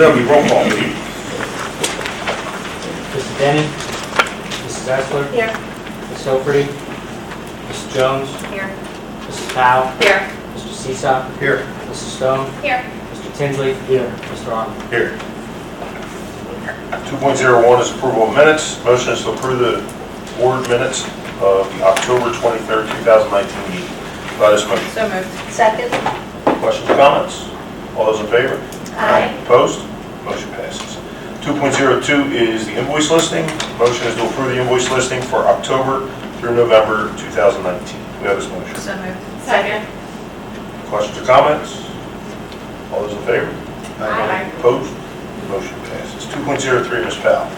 Ogie, roll call, please. Mr. Denny. Mrs. Essler. Here. Ms. O'Free. Mrs. Jones. Here. Mrs. Powell. Here. Mr. Seesaw. Here. Mrs. Stone. Here. Mr. Tinsley. Here. Mr. Arnold. Here. 2.01 is approval of minutes. Motion is to approve the board minutes of the October 23rd, 2019 meeting. Do I have this motion? So moved. Second. Questions or comments? All those in favor? Aye. Opposed? Motion passes. 2.02 is the invoice listing. Motion is to approve the invoice listing for October through November 2019. Do we have this motion? So moved. Second. Questions or comments? All those in favor? Aye. Opposed? Motion passes. 2.03, Ms. Powell.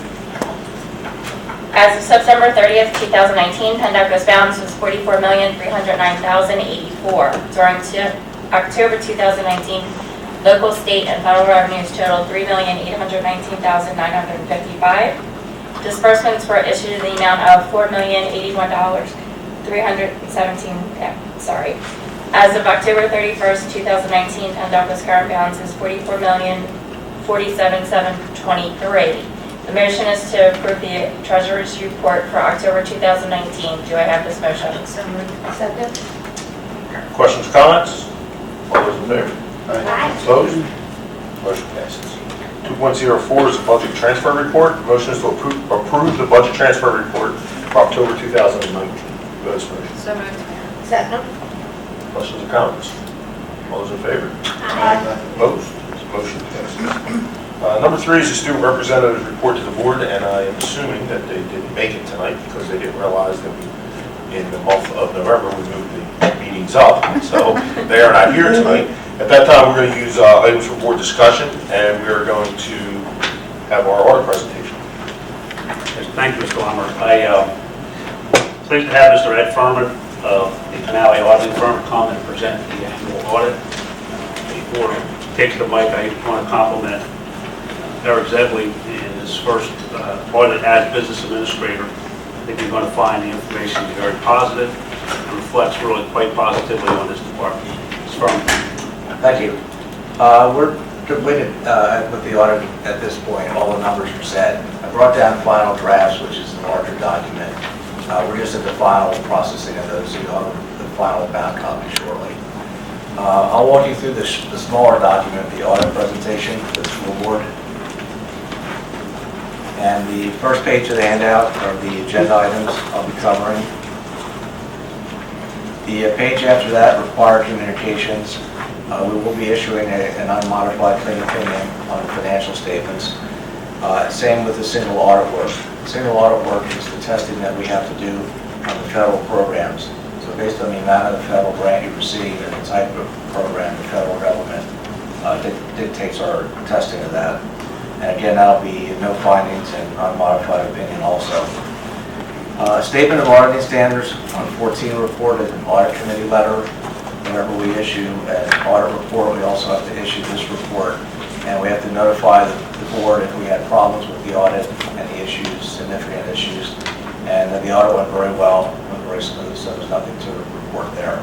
As of September 30th, 2019, Pendaco's balance was $44,309,084. During October 2019, local, state, and federal revenues totaled $3,819,955. Disbursements were issued in the amount of $4,081,317. As of October 31st, 2019, Pendaco's current balance is $44,047,723. The motion is to approve the Treasurer's Report for October 2019. Do I have this motion? So moved. Second. Questions or comments? All those in favor? Aye. Opposed? Motion passes. 2.04 is the budget transfer report. Motion is to approve the budget transfer report for October 2019. Do I have this motion? So moved. Second. Questions or comments? All those in favor? Aye. Opposed? Motion passes. Number 3 is the student representative's report to the board, and I am assuming that they didn't make it tonight because they didn't realize that in the month of November we moved the meetings up, so they are not here tonight. At that time, we're going to use items for board discussion, and we are going to have our audit presentation. Yes, thank you, Mr. Lummer. I'm pleased to have Mr. Ed Furman of the Canale Auditing Firm come and present the annual audit. Before he takes the mic, I want to compliment Eric Zebley in his first audit as business administrator. I think you're going to find the information to be very positive and reflects really quite positively on this department. Ms. Furman. Thank you. We're completed with the audit at this point. All the numbers are set. I brought down final drafts, which is a larger document. We're just at the final processing of those, so you'll have the final bound copy shortly. I'll walk you through the smaller document, the audit presentation for the school board. And the first page of the handout are the agenda items I'll be covering. The page after that, required communications. We will be issuing an unmodified clean opinion on financial statements. Same with the single audit work. Single audit work is the testing that we have to do on the federal programs. So based on the amount of the federal grant you receive and the type of program the federal government dictates our testing of that. And again, that'll be no findings and unmodified opinion also. Statement of auditing standards on 14 report is an audit committee letter. Whenever we issue an audit report, we also have to issue this report. And we have to notify the board if we had problems with the audit, any issues, significant issues. And the audit went very well, went very smooth, so there's nothing to report there.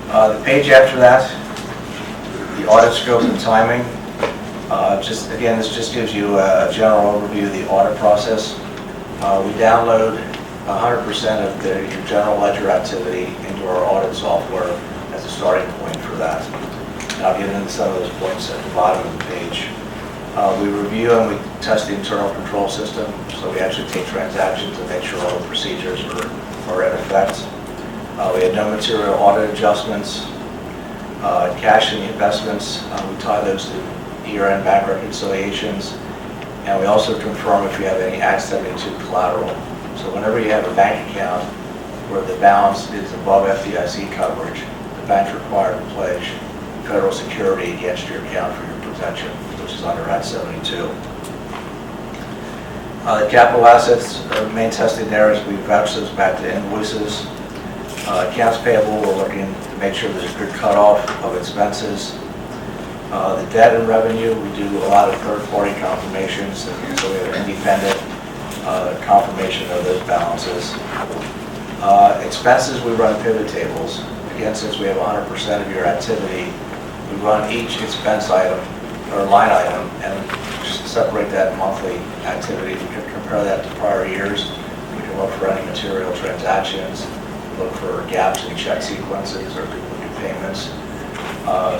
The page after that, the audit scope and timing. Again, this just gives you a general overview of the audit process. We download 100% of your general ledger activity into our audit software as a starting point for that. And I'll get into some of those points at the bottom of the page. We review and we test the internal control system, so we actually take transactions and make sure all the procedures are in effect. We had no material audit adjustments. Cash and investments, we tie those to year-end bank reconciliations, and we also confirm if you have any Act 72 collateral. So whenever you have a bank account where the balance is above FDIC coverage, the bank's required to pledge federal security against your account for your protection, which is under Act 72. The capital assets, main testing there is we vouch those back to invoices. Accounts payable, we're looking to make sure there's a good cutoff of expenses. The debt and revenue, we do a lot of third-party confirmations, so we have independent confirmation of those balances. Expenses, we run pivot tables. Again, since we have 100% of your activity, we run each expense item or line item and just separate that monthly activity. We can compare that to prior years. We can look for any material transactions, look for gaps in check sequences or duplicate payments.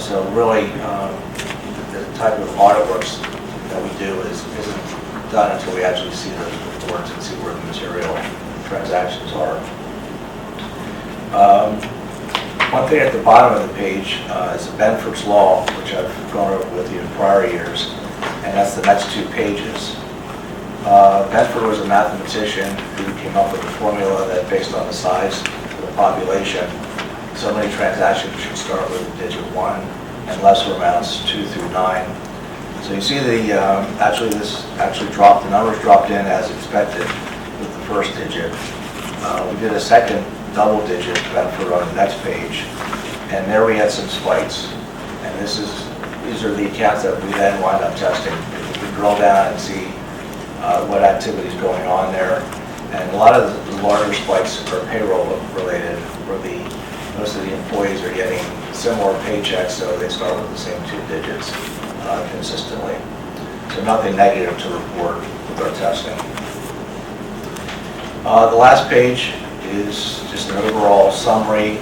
So really, the type of audit works that we do isn't done until we actually see those reports and see where the material transactions are. One thing at the bottom of the page is the Benford's Law, which I've gone over with you in prior years, and that's the next 2 pages. Benford was a mathematician who came up with a formula that based on the size of the population, so many transactions should start with the digit 1 and lesser amounts 2 through 9. So you see the numbers dropped in as expected with the first digit. We did a second double digit Benford on the next page, and there we had some spikes. And these are the accounts that we then wind up testing. We drill down and see what activity is going on there. And a lot of the larger spikes are payroll related, where most of the employees are getting similar paychecks, so they start with the same 2 digits consistently. So nothing negative to report with our testing. The last page is just an overall summary.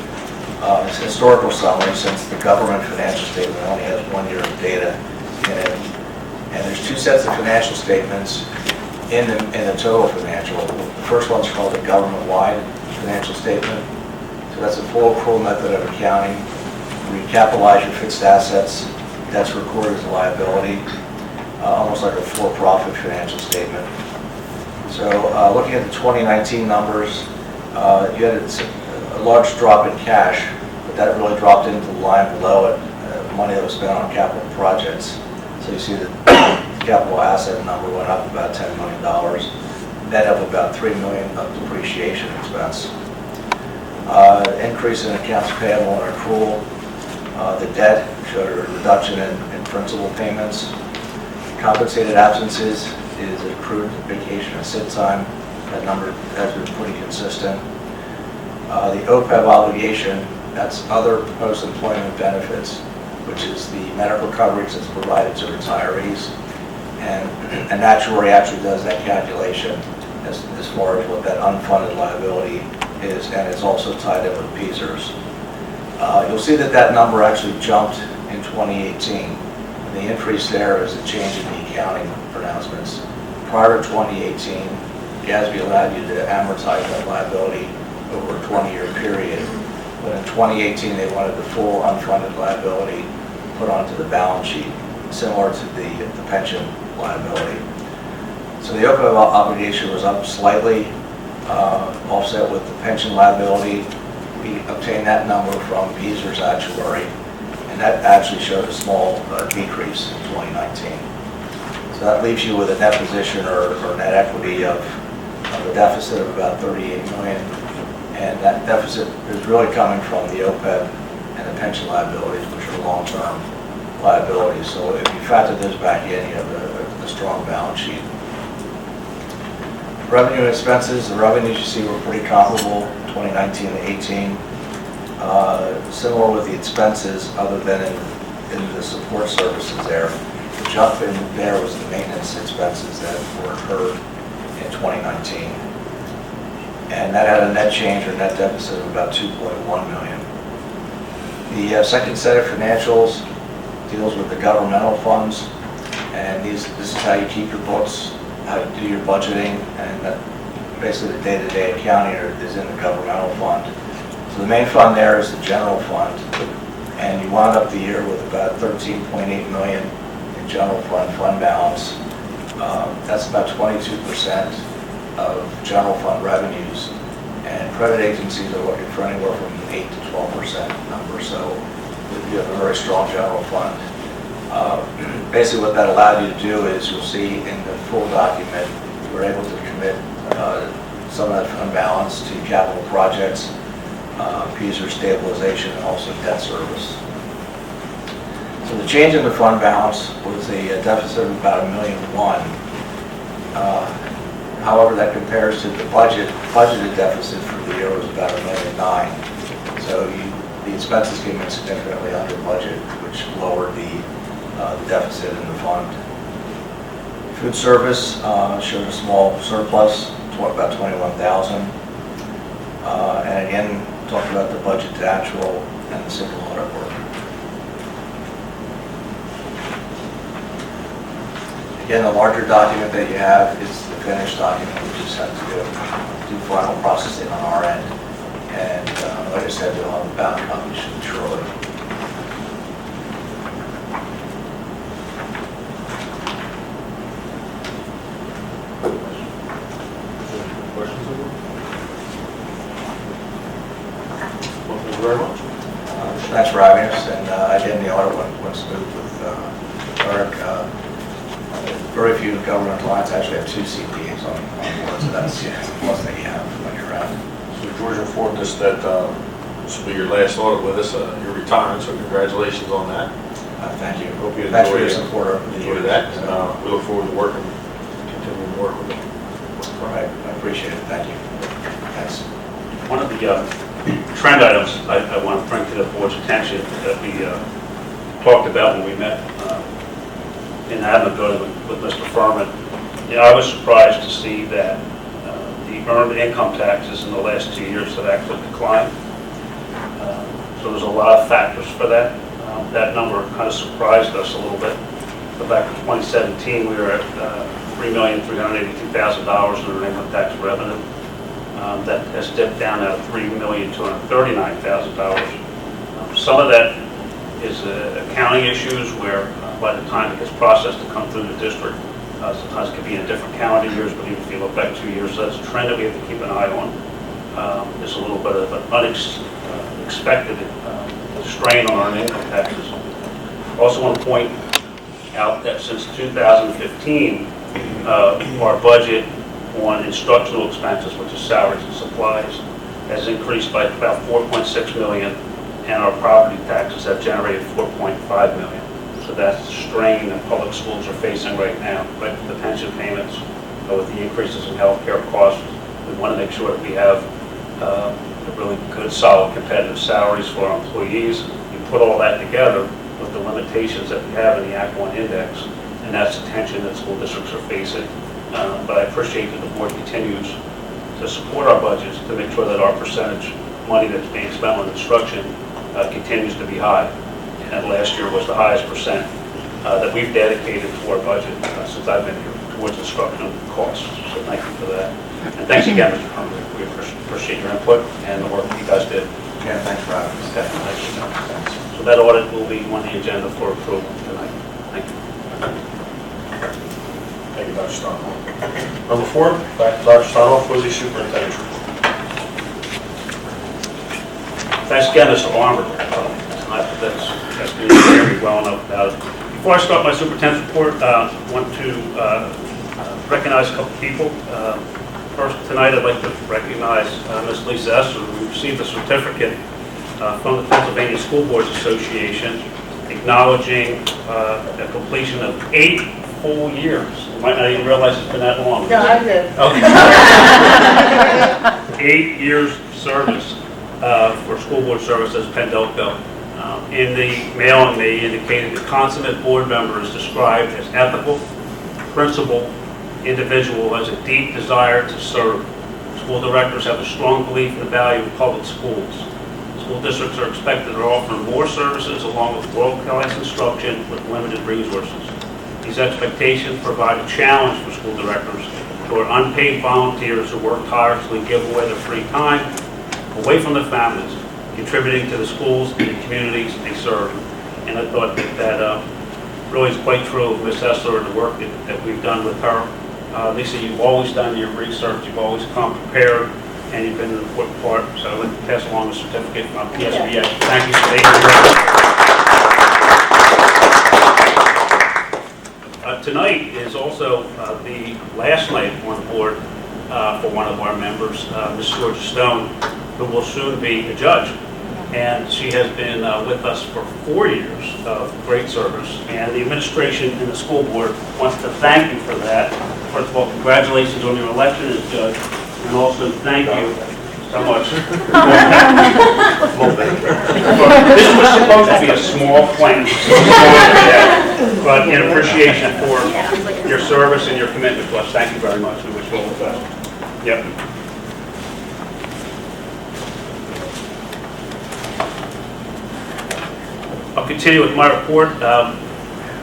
It's a historical summary since the government financial statement only has 1 year of data in it. And there's 2 sets of financial statements in the total financial. The first one's called the government-wide financial statement. So that's a full accrual method of accounting. We capitalize your fixed assets. That's recorded as a liability, almost like a for-profit financial statement. So looking at the 2019 numbers, you had a large drop in cash, but that really dropped into the line below it, money that was spent on capital projects. So you see that the capital asset number went up about $10 million, net of about $3 million of depreciation expense. Increase in accounts payable and accrual. The debt showed a reduction in principal payments. Compensated absences is accrued vacation and sick time. That number has been pretty consistent. The OPEB obligation, that's other post-employment benefits, which is the medical coverage that's provided to retirees. And an actuary actually does that calculation as far as what that unfunded liability is, and it's also tied in with PSERS. You'll see that number actually jumped in 2018. And the increase there is a change in the accounting pronouncements. Prior to 2018, GASB allowed you to amortize that liability over a 20-year period. But in 2018, they wanted the full unfunded liability put onto the balance sheet, similar to the pension liability. So the OPEB obligation was up slightly, offset with the pension liability. We obtained that number from PSERS actuary, and that actually showed a small decrease in 2019. So that leaves you with a net position or net equity of a deficit of about $38 million, and that deficit is really coming from the OPEB and the pension liabilities, which are long-term liabilities. So if you factor those back in, you have a strong balance sheet. Revenue and expenses, the revenues you see were pretty comparable, 2019 to 18. Similar with the expenses, other than in the support services there. The jump in there was the maintenance expenses that were incurred in 2019. And that had a net change or net deficit of about $2.1 million. The second set of financials deals with the governmental funds, and this is how you keep your books, how you do your budgeting, and basically the day-to-day accounting is in the governmental fund. So the main fund there is the general fund, and you wound up the year with about $13.8 million in general fund balance. That's about 22% of general fund revenues, and credit agencies are looking for anywhere from 8 to 12% number. So you have a very strong general fund. Basically what that allowed you to do is, you'll see in the full document, you were able to commit some of that fund balance to capital projects, PSERS stabilization, and also debt service. So the change in the fund balance was a deficit of about $1.1 million. However, that compares to the budgeted deficit for the year was about $1.9 million. So the expenses came in significantly under budget, which lowered the the deficit in the fund. Food service showed a small surplus, about 21,000. And again, talked about the budget to actual and the simple audit work. Again, the larger document that you have is the finished document. We just have to do final processing on our end. And like I said, we'll have about copies shortly. Questions? Well, thank you very much. Thanks for having us, and again, the audit went smooth with Eric. Very few government clients actually have 2 CPAs on board, so that's a plus that you have when you're around. So George informed us that this will be your last audit with us. You're retiring, so congratulations on that. Thank you. Hope you Thanks for your enjoy support over the enjoy years. that. And we look forward to continuing to work with you. All right, I appreciate it. Thank you. Thanks. One of the trend items I want to bring to the board's attention that we talked about when we met in Admin building with Mr. Furman. I was surprised to see that the earned income taxes in the last 2 years have actually declined. So there's a lot of factors for that. That number kind of surprised us a little bit. But back in 2017, we were at $3,382,000 in earned income tax revenue. That has dipped down now to $3,239,000. Some of that is accounting issues where by the time it gets processed to come through the district, sometimes it could be in different calendar years, but even if you look back 2 years, so that's a trend that we have to keep an eye on. There's a little bit of an unexpected strain on our income taxes. I also want to point out that since 2015, our budget on instructional expenses, which is salaries and supplies, has increased by about $4.6 million, and our property taxes have generated $4.5 million. So that's the strain that public schools are facing right now, right? The pension payments, with the increases in healthcare costs. We want to make sure that we have really good, solid, competitive salaries for our employees. You put all that together with the limitations that we have in the Act 1 index, and that's the tension that school districts are facing. But I appreciate that the board continues to support our budgets to make sure that our percentage money that's being spent on instruction continues to be high. And last year was the highest percent that we've dedicated to our budget since I've been here towards instruction costs. So thank you for that. And thanks again, Mr. Herman. We appreciate your input and the work that you guys did. Yeah, thanks for having us. Definitely. So that audit will be on the agenda for approval tonight. Thank you. Thank you, Dr. Steinhoff. Number 4, back to Dr. Steinhoff for the superintendent's report. Thanks again, Mr. Armour. That's been very well enough about it. Before I start my superintendent's report, I want to recognize a couple people. First, tonight I'd like to recognize Ms. Lisa Esser, who received a certificate from the Pennsylvania School Boards Association acknowledging the completion of 8 full years. You might not even realize it's been that long. No, I did. Okay. 8 years service for school board service as Pendelco. In the mailing, they indicated the consummate board member is described as ethical, principled individual who has a deep desire to serve. School directors have a strong belief in the value of public schools. School districts are expected to offer more services along with world-class instruction with limited resources. These expectations provide a challenge for school directors who are unpaid volunteers who work tirelessly, give away their free time, away from their families, contributing to the schools and the communities they serve. And I thought that really is quite true of Ms. Essler and the work that we've done with her. Lisa, you've always done your research, you've always come prepared, and you've been an important part. So I'd like to pass along a certificate from PSBS. Thank you for taking it. Tonight is also the last night on the board for one of our members, Ms. Georgia Stone, who will soon be a judge. And she has been with us for 4 years of great service. And the administration and the school board wants to thank you for that. First of all, congratulations on your election as judge. And also thank you so much. A little bit. This was supposed to be a small plant, but in appreciation for your service and your commitment to us, thank you very much. We wish you all the best. Yep. I'll continue with my report.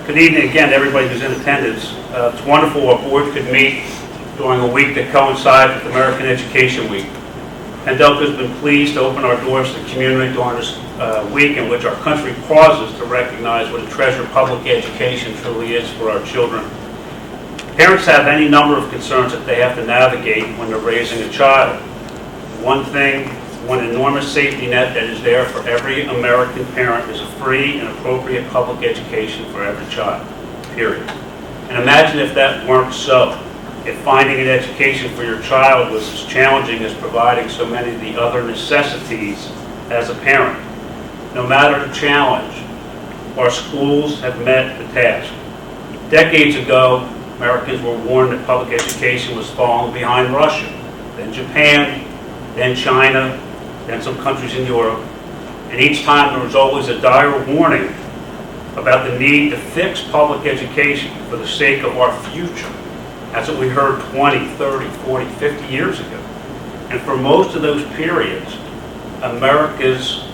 Good evening again to everybody who's in attendance. It's wonderful our board could meet during a week that coincides with American Education Week. Pendelco has been pleased to open our doors to the community during this week in which our country pauses to recognize what a treasure public education truly is for our children. Parents have any number of concerns that they have to navigate when they're raising a child. One enormous safety net that is there for every American parent is a free and appropriate public education for every child, period. And imagine if that weren't so. If finding an education for your child was as challenging as providing so many of the other necessities as a parent. No matter the challenge, our schools have met the task. Decades ago, Americans were warned that public education was falling behind Russia, then Japan, then China, then some countries in Europe. And each time there was always a dire warning about the need to fix public education for the sake of our future. That's what we heard 20, 30, 40, 50 years ago. And for most of those periods, America's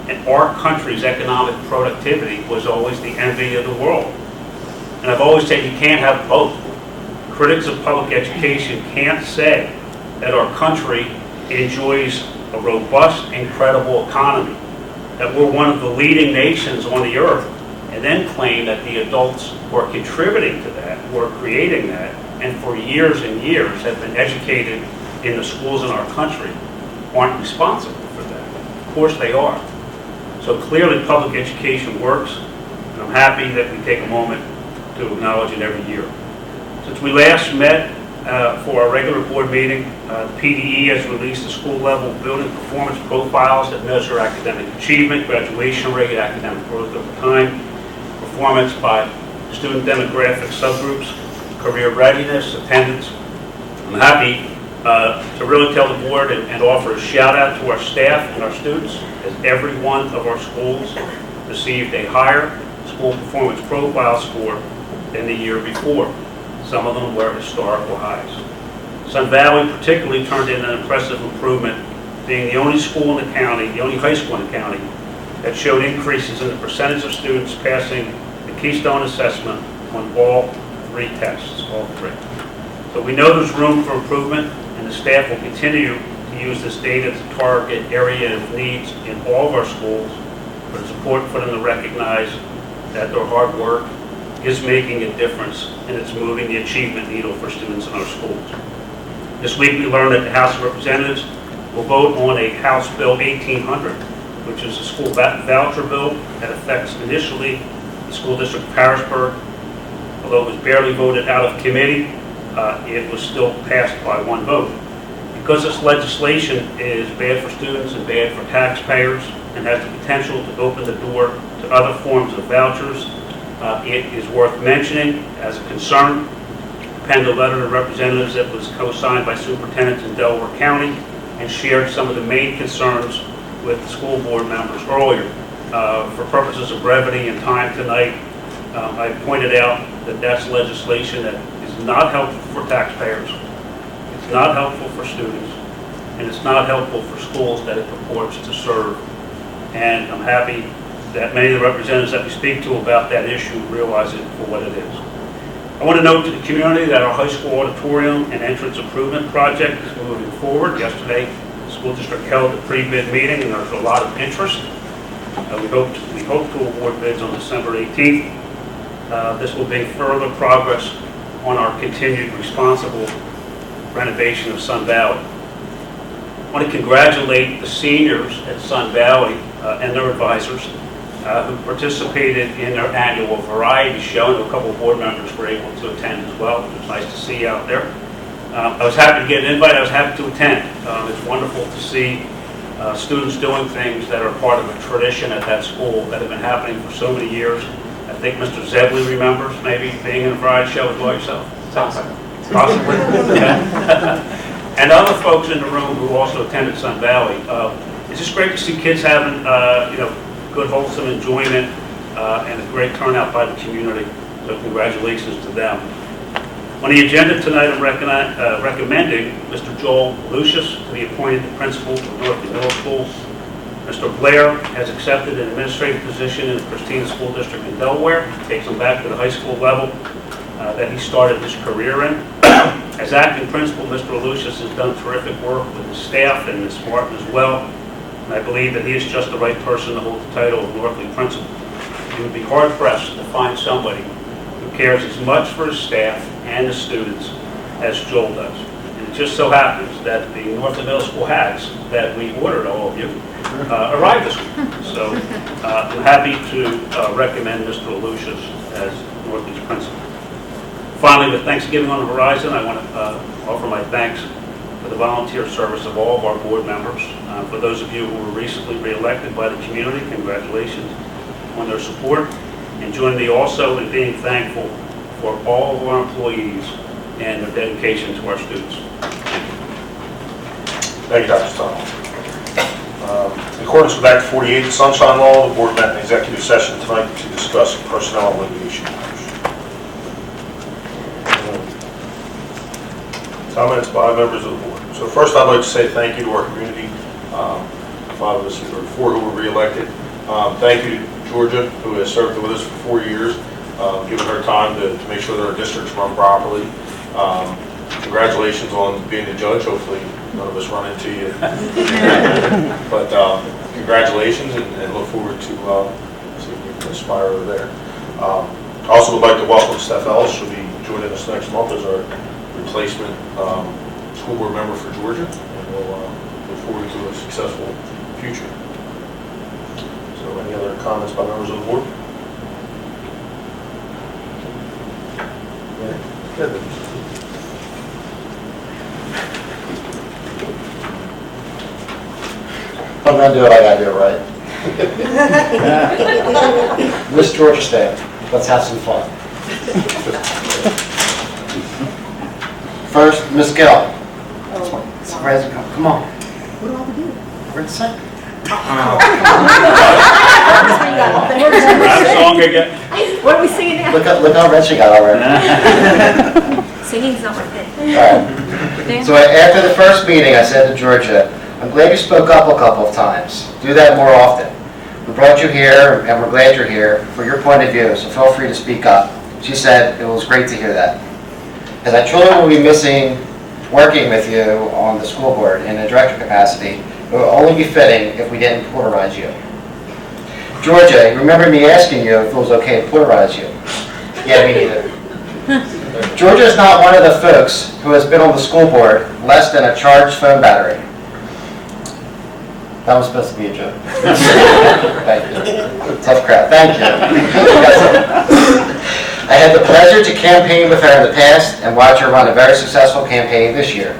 and our country's economic productivity was always the envy of the world. And I've always said you can't have both. Critics of public education can't say that our country enjoys a robust, incredible economy, that we're one of the leading nations on the earth, and then claim that the adults who are contributing to that, who are creating that, and for years and years have been educated in the schools in our country, aren't responsible for that. Of course they are. So clearly public education works, and I'm happy that we take a moment to acknowledge it every year. Since we last met for our regular board meeting, the PDE has released the school-level building performance profiles that measure academic achievement, graduation rate, academic growth over time, performance by student demographic subgroups, career readiness, attendance. I'm happy to really tell the board and offer a shout out to our staff and our students, as every one of our schools received a higher school performance profile score than the year before. Some of them were historical highs. Sun Valley particularly turned in an impressive improvement, being the only school in the county, the only high school in the county, that showed increases in the percentage of students passing the Keystone assessment on all three tests, all three. So we know there's room for improvement, and the staff will continue to use this data to target area of needs in all of our schools, but it's important for them to recognize that their hard work is making a difference, and it's moving the achievement needle for students in our schools. This week we learned that the House of Representatives will vote on a House Bill 1800, which is a school voucher bill that affects initially the school district of Harrisburg. Although it was barely voted out of committee, it was still passed by one vote. Because this legislation is bad for students and bad for taxpayers and has the potential to open the door to other forms of vouchers, it is worth mentioning as a concern. I penned a letter to representatives that was co-signed by superintendents in Delaware County and shared some of the main concerns with the school board members earlier. For purposes of brevity and time tonight, I pointed out that that's legislation that is not helpful for taxpayers, it's not helpful for students, and it's not helpful for schools that it purports to serve. And I'm happy that many of the representatives that we speak to about that issue realize it for what it is. I want to note to the community that our high school auditorium and entrance improvement project is moving forward. Yesterday, the school district held a pre-bid meeting, and there's a lot of interest. We hope to award bids on December 18th. This will bring further progress on our continued responsible renovation of Sun Valley. I want to congratulate the seniors at Sun Valley and their advisors who participated in their annual variety show, and a couple of board members were able to attend as well, which was nice to see out there. I was happy to get an invite. I was happy to attend. It's wonderful to see students doing things that are part of a tradition at that school that have been happening for so many years. I think Mr. Zebley remembers maybe being in a variety show as well yourself. Awesome. Possibly. and other folks in the room who also attended Sun Valley. It's just great to see kids having, good wholesome enjoyment and a great turnout by the community. So congratulations to them. On the agenda tonight, I'm recommending Mr. Joel Lucius to be appointed the principal of Northview Middle School. Mr. Blair has accepted an administrative position in the Christina School District in Delaware. Takes him back to the high school level that he started his career in. As acting principal, Mr. Lucius has done terrific work with his staff and Ms. Martin as well. And I believe that he is just the right person to hold the title of Northview principal. You would be hard pressed to find somebody who cares as much for his staff and the students as Joel does. And it just so happens that the Northview Middle School hats that we ordered, all of you, arrived this week. So I'm happy to recommend Mr. Lucius as Northview's principal. Finally, with Thanksgiving on the horizon, I want to offer my thanks for the volunteer service of all of our board members. For those of you who were recently re-elected by the community, congratulations on their support. And join me also in being thankful for all of our employees and their dedication to our students. Thank you, Dr. Stone. In accordance with Act 48, the Sunshine Law, the board met in executive session tonight to discuss personnel and litigation matters. Comments by members of the board. So first, I'd like to say thank you to our community. 5 of us, or 4 who were re-elected. Thank you to Georgia, who has served with us for 4 years, giving her time to make sure that our districts run properly. Congratulations on being the judge. Hopefully, none of us run into you. But congratulations, and look forward to seeing you aspire over there. I also would like to welcome Steph Ellis. She'll be joining us next month as our replacement school board member for Georgia, and we'll look forward to a successful future. So any other comments by members of the board? Good. I'm gonna do it, I gotta do it right. Miss Georgia State, let's have some fun. First, Miss Gill. Surprise, come on. What do I have to do? We're in second. Rap song again? What are we singing now? Look how red she got already. Singing's not my thing. All right. So after the first meeting, I said to Georgia, I'm glad you spoke up a couple of times. Do that more often. We brought you here, and we're glad you're here for your point of view, so feel free to speak up. She said it was great to hear that. As I truly will be missing working with you on the school board in a director capacity, it will only be fitting if we didn't polarize you. Georgia, you remember me asking you if it was okay to polarize you? Yeah, me neither. Georgia is not one of the folks who has been on the school board less than a charged phone battery. That was supposed to be a joke. Thank you. Tough crowd. Thank you. I had the pleasure to campaign with her in the past and watch her run a very successful campaign this year.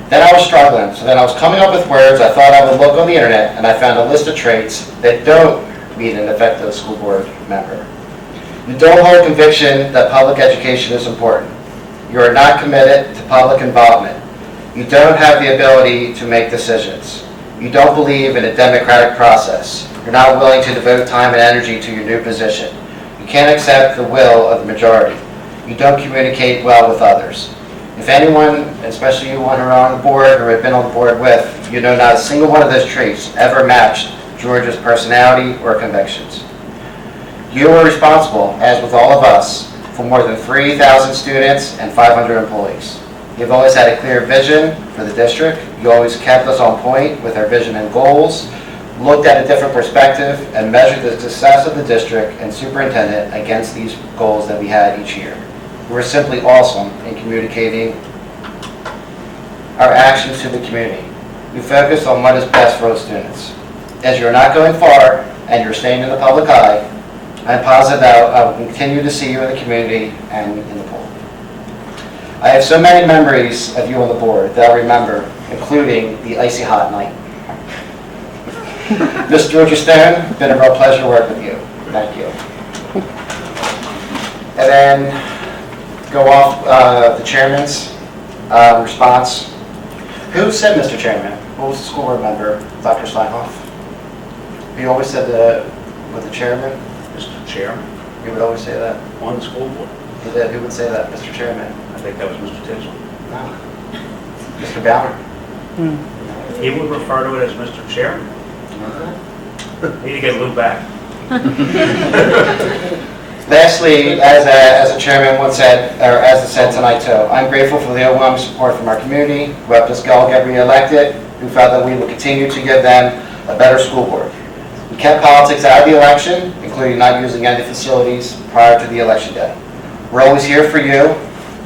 Then I was struggling, so then I was coming up with words I thought I would look on the internet, and I found a list of traits that don't meet an effective school board member. You don't hold conviction that public education is important. You are not committed to public involvement. You don't have the ability to make decisions. You don't believe in a democratic process. You're not willing to devote time and energy to your new position. You can't accept the will of the majority. You don't communicate well with others. If anyone, especially you one who are on the board or have been on the board with, you know not a single one of those traits ever matched Georgia's personality or convictions. You are responsible, as with all of us, for more than 3,000 students and 500 employees. You've always had a clear vision for the district. You always kept us on point with our vision and goals, looked at a different perspective, and measured the success of the district and superintendent against these goals that we had each year. You were simply awesome in communicating our actions to the community. You focused on what is best for the students. As you're not going far and you're staying in the public eye, I'm positive that I will continue to see you in the community and in the pool. I have so many memories of you on the board that I remember, including the icy hot night. Miss Georgia Stone, it's been a real pleasure to work with you. Thank you. And then go off the chairman's response. Who said, Mr. Chairman? What was the school board member, Dr. Steinhoff? He always said with the chairman? Mr. Chairman, He would always say that? on the school board. He did. Who would say that, Mr. Chairman? I think that was Mr. Tisland. No. Mr. Ballard? He would refer to it as Mr. Chairman. Need to get Lou back. Lastly, as the chairman once said, or as it said tonight too, I'm grateful for the overwhelming support from our community who helped us all get re-elected, who felt that we will continue to give them a better school board. We kept politics out of the election, including not using any facilities prior to the election day. We're always here for you,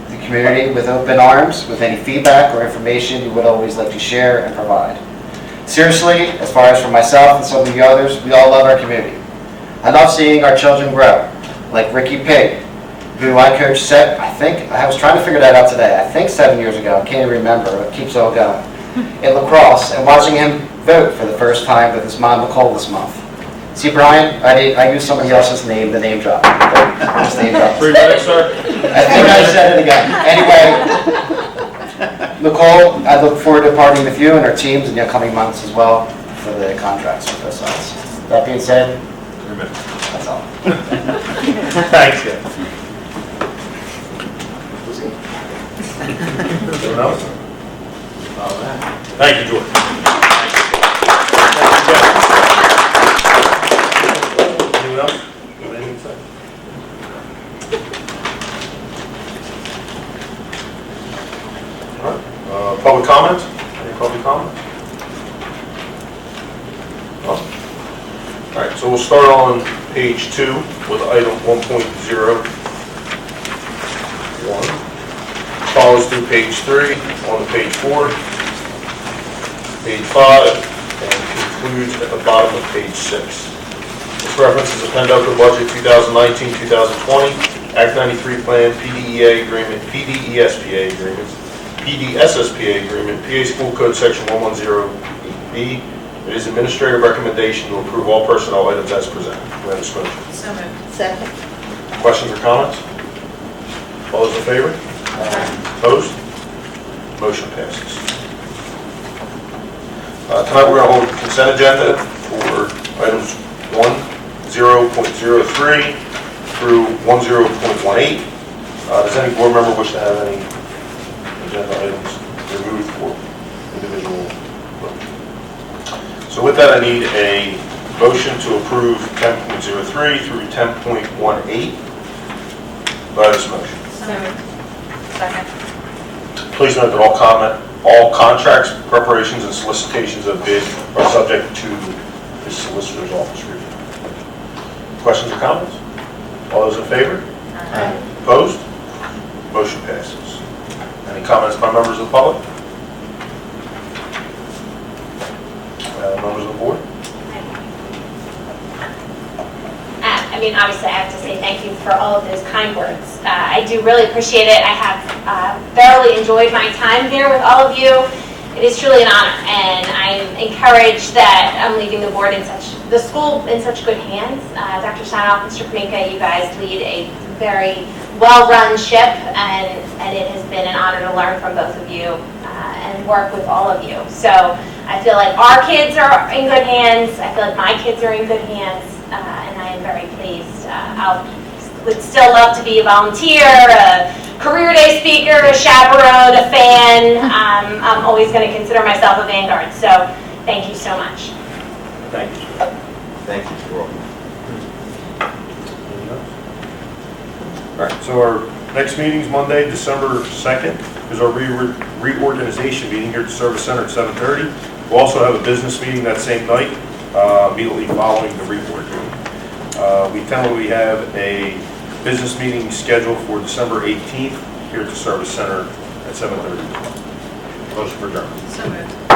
the community, with open arms, with any feedback or information you would always like to share and provide. Seriously, as far as for myself and some of the others, we all love our community. I love seeing our children grow, like Ricky Pig, who I coached I was trying to figure that out today, I think 7 years ago, I can't even remember, it keeps all going, in lacrosse, and watching him vote for the first time with his mom Nicole this month. See, Brian, I used somebody else's name, the name drop. Just name drop. 3 minutes, sir? I think I said it again. Anyway, Nicole, I look forward to partying with you and our teams in the upcoming months as well for the contracts with both sides. That being said, 3 minutes. that's all. Thanks, Jeff. Anyone else? Thank you, George. Anyone else? Have anything to say? All right. Public comment? Any public comment? No? All right, so we'll start on page 2 with item 1.01. Follows through page 3, on to page 4, page 5, and concludes at the bottom of page 6. This references the Pendoco Budget 2019-2020, Act 93 Plan, PDEA Agreement, PDESPA Agreements, PDSSPA Agreement, PA School Code Section 110B. It is administrative recommendation to approve all personnel items as presented. Do I have a motion? So moved. Second. Questions or comments? All those in favor? Opposed? Motion passes. Tonight we're going to hold a consent agenda for items 10.03 through 10.18. Does any board member wish to have any agenda items removed for individual vote? So with that, I need a motion to approve 10.03 through 10.18. Do I have this motion? So moved. Second. Please note that all contracts, preparations, and solicitations of bid are subject to the solicitor's office review. Questions or comments? All those in favor? Opposed? Motion passes. Any comments by members of the public? Members of the board? Obviously, I have to say thank you for all of those kind words. I do really appreciate it. I have thoroughly enjoyed my time here with all of you. It is truly an honor, and I'm encouraged that I'm leaving the school in such good hands. Dr. Steinoff, Mr. Kaminka, you guys lead a very well-run ship, and it has been an honor to learn from both of you and work with all of you. So I feel like our kids are in good hands. I feel like my kids are in good hands, and I am very pleased. I would still love to be a volunteer, a career day speaker, a chaperone, a fan. I'm always going to consider myself a vanguard. So thank you so much. Thank you. Thank you. You're welcome. All right, so our next meeting is Monday, December 2nd, is our reorganization meeting here at the Service Center at 7:30. We'll also have a business meeting that same night, immediately following the reorg meeting. We tentatively have a business meeting scheduled for December 18th here at the Service Center at 7:30. Motion for adjournment. So moved.